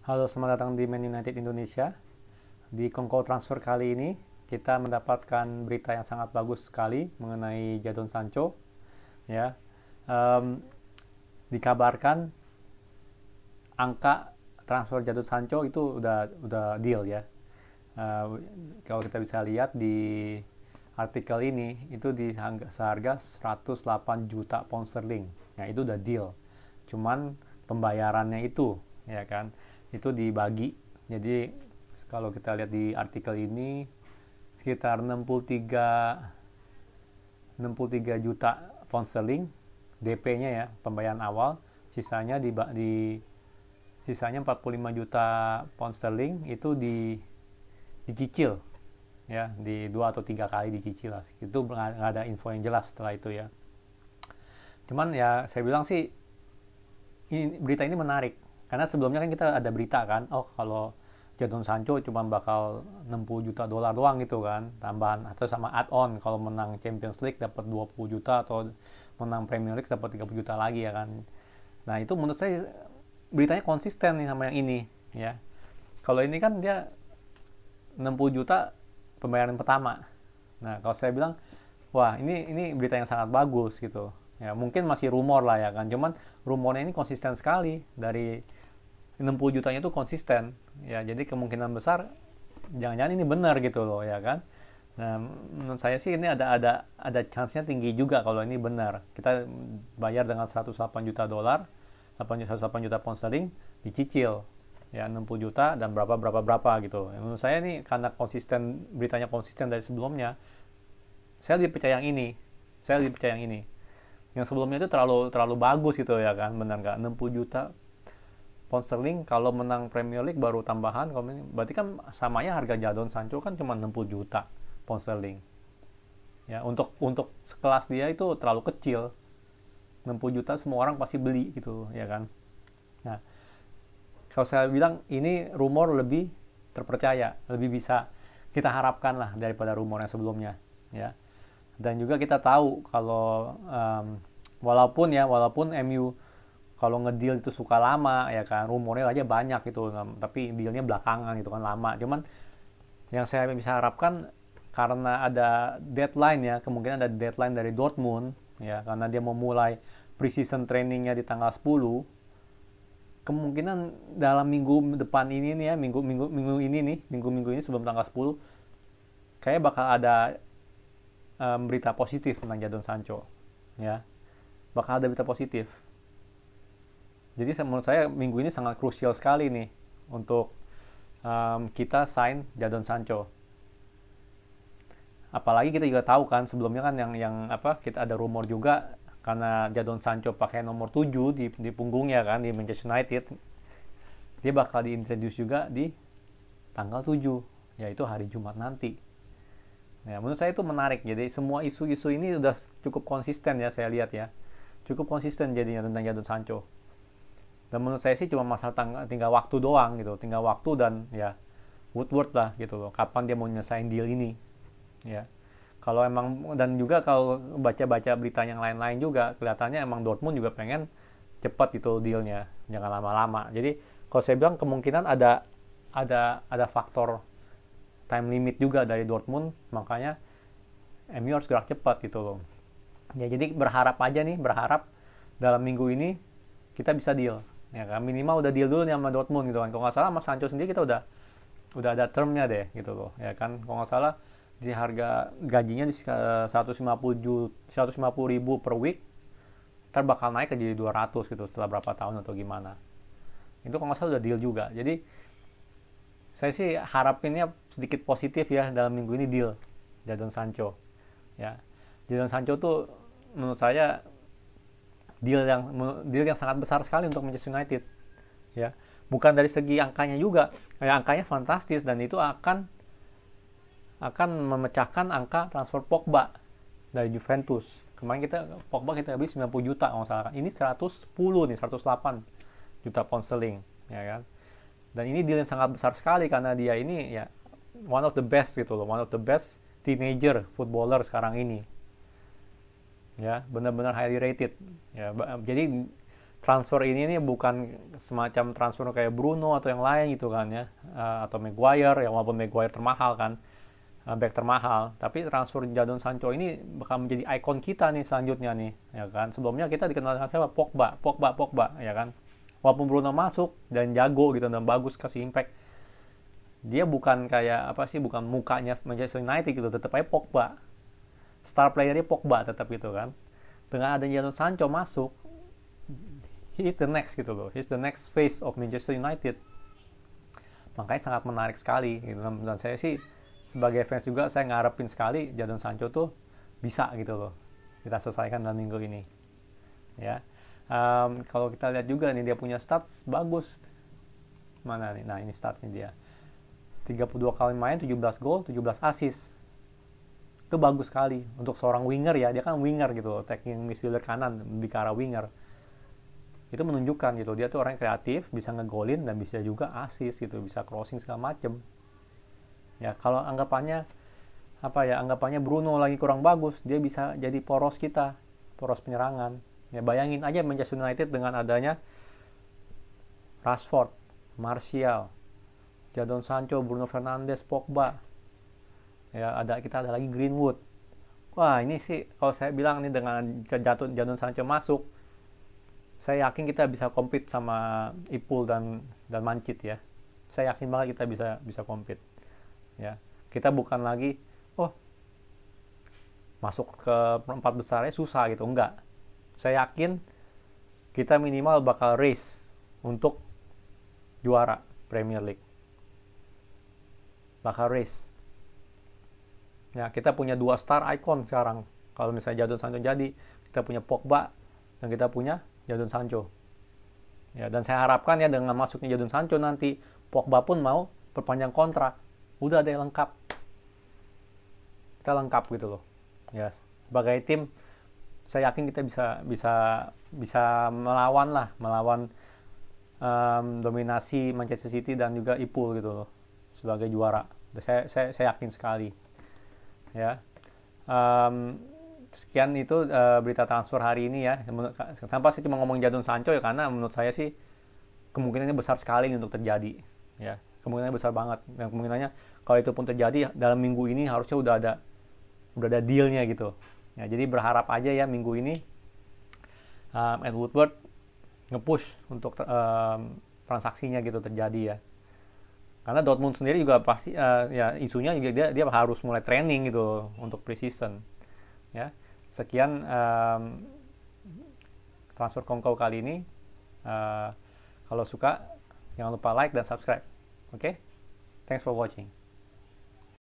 Halo, selamat datang di Man United Indonesia. Di Kongko Transfer kali ini, kita mendapatkan berita yang sangat bagus sekali mengenai Jadon Sancho. Ya, Em, dikabarkan angka transfer Jadon Sancho itu udah deal ya. Eh, Kalau kita bisa lihat di artikel ini, itu seharga 108 juta pound sterling. Ya, itu udah deal. Cuman pembayarannya itu, ya kan, itu dibagi. Jadi kalau kita lihat di artikel ini sekitar 63 juta pound sterling DP-nya ya, pembayaran awal. Sisanya sisanya 45 juta pound sterling itu dicicil ya, di 2 atau 3 kali dicicil lah. Itu nggak ada info yang jelas setelah itu ya. Cuman ya saya bilang sih berita ini menarik karena sebelumnya kan kita ada berita kan, oh kalau Jadon Sancho cuma bakal 60 juta dolar doang gitu kan, tambahan atau sama add-on kalau menang Champions League dapat 20 juta atau menang Premier League dapat 30 juta lagi ya kan. Nah, itu menurut saya beritanya konsisten nih sama yang ini ya. Kalau ini kan dia 60 juta pembayaran pertama. Nah, kalau saya bilang, wah ini berita yang sangat bagus gitu. Ya, mungkin masih rumor lah ya kan. Cuman rumornya ini konsisten sekali, dari 60 jutanya itu konsisten. Ya, jadi kemungkinan besar jangan-jangan ini benar gitu loh ya kan. Nah, menurut saya sih ini ada chance-nya tinggi juga kalau ini benar. Kita bayar dengan 108 juta dolar, 108 juta pound sterling dicicil ya 60 juta dan berapa gitu. Menurut saya ini karena konsisten, beritanya konsisten dari sebelumnya, saya lebih percaya yang ini. Saya lebih percaya yang ini. Yang sebelumnya itu terlalu bagus gitu ya kan, benar nggak? 60 juta pound sterling kalau menang Premier League baru tambahan, berarti kan samanya harga Jadon Sancho kan cuma 60 juta pound sterling. Ya, untuk sekelas dia itu terlalu kecil. 60 juta semua orang pasti beli gitu ya kan. Nah, kalau saya bilang ini rumor lebih terpercaya, lebih bisa kita harapkan lah daripada rumor yang sebelumnya ya. Dan juga kita tahu kalau walaupun MU kalau ngedeal itu suka lama ya kan, rumornya aja banyak gitu, tapi dealnya belakangan gitu kan, lama. Cuman yang saya bisa harapkan, karena ada deadline ya, kemungkinan ada deadline dari Dortmund ya, karena dia mau mulai preseason trainingnya di tanggal 10, kemungkinan dalam minggu depan ini nih ya, minggu ini sebelum tanggal 10 kayak bakal ada berita positif tentang Jadon Sancho ya, bakal ada berita positif. Jadi menurut saya minggu ini sangat krusial sekali nih untuk kita sign Jadon Sancho. Apalagi kita juga tahu kan sebelumnya kan yang apa, kita ada rumor juga karena Jadon Sancho pakai nomor 7 di punggungnya kan di Manchester United. Dia bakal diintroduce juga di tanggal 7, yaitu hari Jumat nanti. Ya, menurut saya itu menarik. Jadi semua isu-isu ini sudah cukup konsisten ya, saya lihat ya. Cukup konsisten jadinya tentang Jadon Sancho. Dan menurut saya sih cuma masalah tinggal waktu doang gitu. Tinggal waktu dan ya Woodward lah gitu loh. Kapan dia mau nyelesain deal ini. Ya. Kalau emang, dan juga kalau baca-baca berita yang lain-lain juga kelihatannya emang Dortmund juga pengen cepat gitu dealnya. Jangan lama-lama. Jadi kalau saya bilang kemungkinan ada faktor time limit juga dari Dortmund, makanya MU harus gerak cepat gitu loh. Ya, jadi berharap aja nih, berharap dalam minggu ini kita bisa deal. Ya kan, minimal udah deal dulu nih sama Dortmund gitu kan. Kalau nggak salah sama Sancho sendiri kita udah ada termnya deh gitu loh. Ya kan, kalau nggak salah di harga gajinya di 150 ribu per week, ntar bakal naik ke jadi 200 gitu setelah berapa tahun atau gimana. Itu kalau nggak salah udah deal juga. Jadi saya sih harapinnya sedikit positif ya dalam minggu ini deal Jadon Sancho. Ya, Jadon Sancho tuh menurut saya deal yang sangat besar sekali untuk Manchester United. Ya, bukan dari segi angkanya juga, ya, angkanya fantastis dan itu akan memecahkan angka transfer Pogba dari Juventus. Kemarin Pogba kita habis 90 juta kalau salah. Ini 110 nih, 108 juta pound sterling, ya kan. Dan ini deal yang sangat besar sekali karena dia ini ya one of the best gitu loh, one of the best teenager footballer sekarang ini. Ya, benar-benar highly rated. Ya, jadi transfer ini nih bukan semacam transfer kayak Bruno atau yang lain gitu kan ya, atau Maguire, ya walaupun Maguire termahal kan, back termahal, tapi transfer Jadon Sancho ini bakal menjadi ikon kita nih selanjutnya nih, ya kan. Sebelumnya kita dikenal dengan siapa? Pogba, ya kan. Walaupun Bruno masuk dan jago gitu dan bagus kasih impact, dia bukan kayak apa sih, bukan mukanya Manchester United gitu, tetap aja Pogba. Star playernya Pogba tetap gitu kan. Dengan adanya Jadon Sancho masuk, he is the next gitu loh. He is the next face of Manchester United. Makanya sangat menarik sekali gitu. Dan saya sih sebagai fans juga saya ngarepin sekali Jadon Sancho tuh bisa gitu loh kita selesaikan dalam minggu ini. Ya. Kalau kita lihat juga nih dia punya stats bagus. Mana nih? Nah, ini statsnya dia. 32 kali main, 17 gol, 17 assist. Itu bagus sekali untuk seorang winger ya. Dia kan winger gitu, attacking midfielder kanan, lebih ke arah winger. Itu menunjukkan gitu, dia tuh orang yang kreatif, bisa ngegolin dan bisa juga assist gitu, bisa crossing segala macem. Ya, kalau anggapannya apa ya, anggapannya Bruno lagi kurang bagus, dia bisa jadi poros kita, poros penyerangan. Ya, bayangin aja Manchester United dengan adanya Rashford, Martial, Jadon Sancho, Bruno Fernandes, Pogba. Ya, kita ada lagi Greenwood. Wah, ini sih kalau saya bilang nih dengan Jadon Sancho masuk, saya yakin kita bisa compete sama Ipul dan Mancit ya. Saya yakin banget kita bisa compete. Ya, kita bukan lagi masuk ke empat besarnya susah gitu, enggak. Saya yakin kita minimal bakal race untuk juara Premier League. Bakal race. Ya, kita punya 2 star icon sekarang. Kalau misalnya Jadon Sancho jadi, kita punya Pogba dan kita punya Jadon Sancho. Ya, dan saya harapkan ya dengan masuknya Jadon Sancho nanti Pogba pun mau perpanjang kontrak. Udah ada yang lengkap. Kita lengkap gitu loh. Ya, sebagai tim saya yakin kita bisa melawan dominasi Manchester City dan juga Ipul gitu loh sebagai juara. Saya yakin sekali. Ya, sekian itu berita transfer hari ini ya. Kenapa sih cuma ngomong Jadon Sancho ya, karena menurut saya sih kemungkinannya besar sekali untuk terjadi. Ya, kemungkinannya besar banget. Dan kemungkinannya kalau itu pun terjadi dalam minggu ini harusnya udah ada dealnya gitu. Ya, jadi berharap aja ya minggu ini Ed Woodward nge-push untuk transaksinya gitu terjadi ya. Karena Dortmund sendiri juga pasti ya isunya juga dia harus mulai training gitu untuk preseason. Ya. Sekian transfer Kongko kali ini. Kalau suka jangan lupa like dan subscribe. Oke? Thanks for watching.